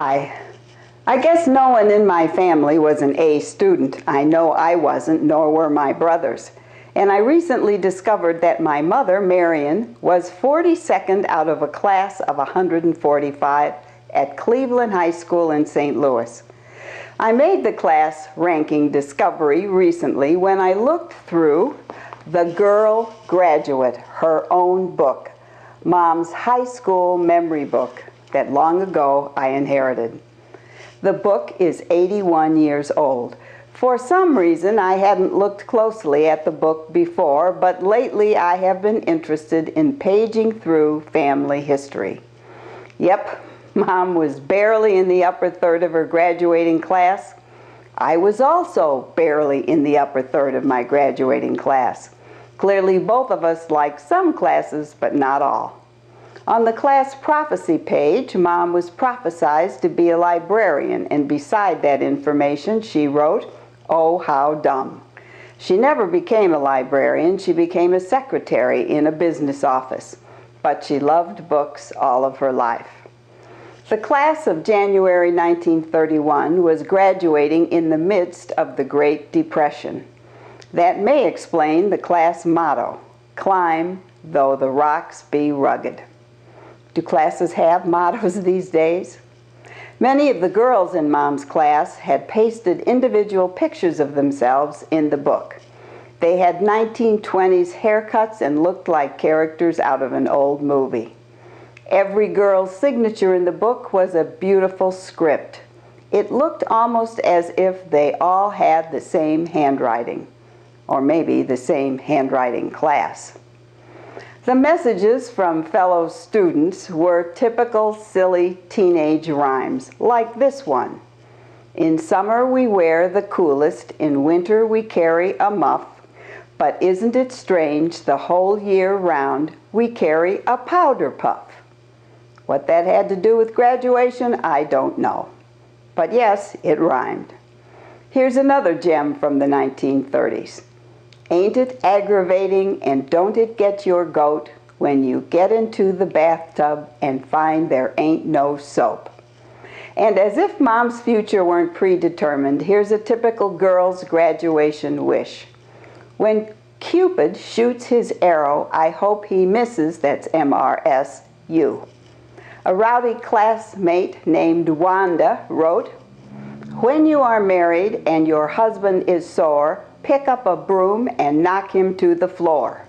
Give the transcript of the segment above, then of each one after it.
I guess no one in my family was an A student. I know I wasn't, nor were my brothers. And I recently discovered that my mother, Marion, was 42nd out of a class of 145 at Cleveland High School in St. Louis. I made the class ranking discovery recently when I looked through The Girl Graduate, her own book, Mom's high school memory book that long ago I inherited. The book is 81 years old. For some reason, I hadn't looked closely at the book before, but lately I have been interested in paging through family history. Yep, Mom was barely in the upper third of her graduating class. I was also barely in the upper third of my graduating class. Clearly, both of us liked some classes, but not all. On the class prophecy page, Mom was prophesied to be a librarian, and beside that information, she wrote, "Oh, how dumb." She never became a librarian. She became a secretary in a business office, but she loved books all of her life. The class of January 1931 was graduating in the midst of the Great Depression. That may explain the class motto, "Climb though the rocks be rugged." Do classes have mottos these days? Many of the girls in Mom's class had pasted individual pictures of themselves in the book. They had 1920s haircuts and looked like characters out of an old movie. Every girl's signature in the book was a beautiful script. It looked almost as if they all had the same handwriting, or maybe the same handwriting class. The messages from fellow students were typical silly teenage rhymes, like this one. "In summer we wear the coolest, in winter we carry a muff, but isn't it strange the whole year round we carry a powder puff?" What that had to do with graduation, I don't know. But yes, it rhymed. Here's another gem from the 1930s. "Ain't it aggravating and don't it get your goat when you get into the bathtub and find there ain't no soap?" And as if Mom's future weren't predetermined, here's a typical girl's graduation wish. "When Cupid shoots his arrow, I hope he misses," that's M-R-S, "you." A rowdy classmate named Wanda wrote, "When you are married and your husband is sore, pick up a broom and knock him to the floor."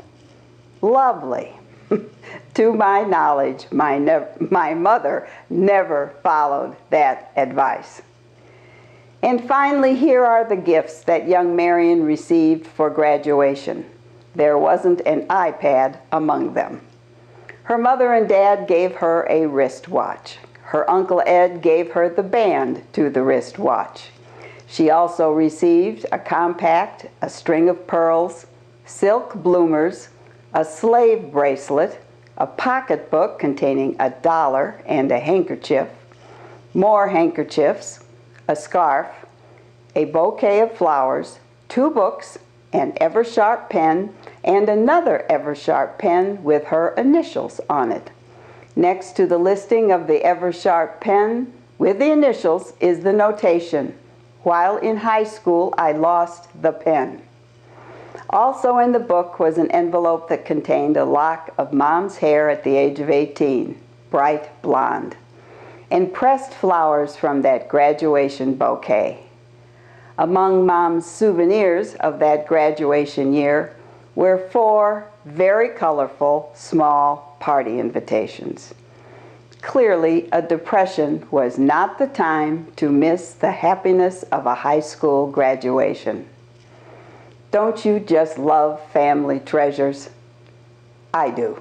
Lovely. To my knowledge, my mother never followed that advice. And finally, here are the gifts that young Marion received for graduation. There wasn't an iPad among them. Her mother and dad gave her a wristwatch. Her Uncle Ed gave her the band to the wristwatch. She also received a compact, a string of pearls, silk bloomers, a slave bracelet, a pocketbook containing $1 and a handkerchief, more handkerchiefs, a scarf, a bouquet of flowers, 2 books, an Eversharp pen, and another Eversharp pen with her initials on it. Next to the listing of the Eversharp pen with the initials is the notation, "While in high school, I lost the pen." Also in the book was an envelope that contained a lock of Mom's hair at the age of 18, bright blonde, and pressed flowers from that graduation bouquet. Among Mom's souvenirs of that graduation year were 4 very colorful, small party invitations. Clearly, a depression was not the time to miss the happiness of a high school graduation. Don't you just love family treasures? I do.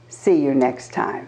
See you next time.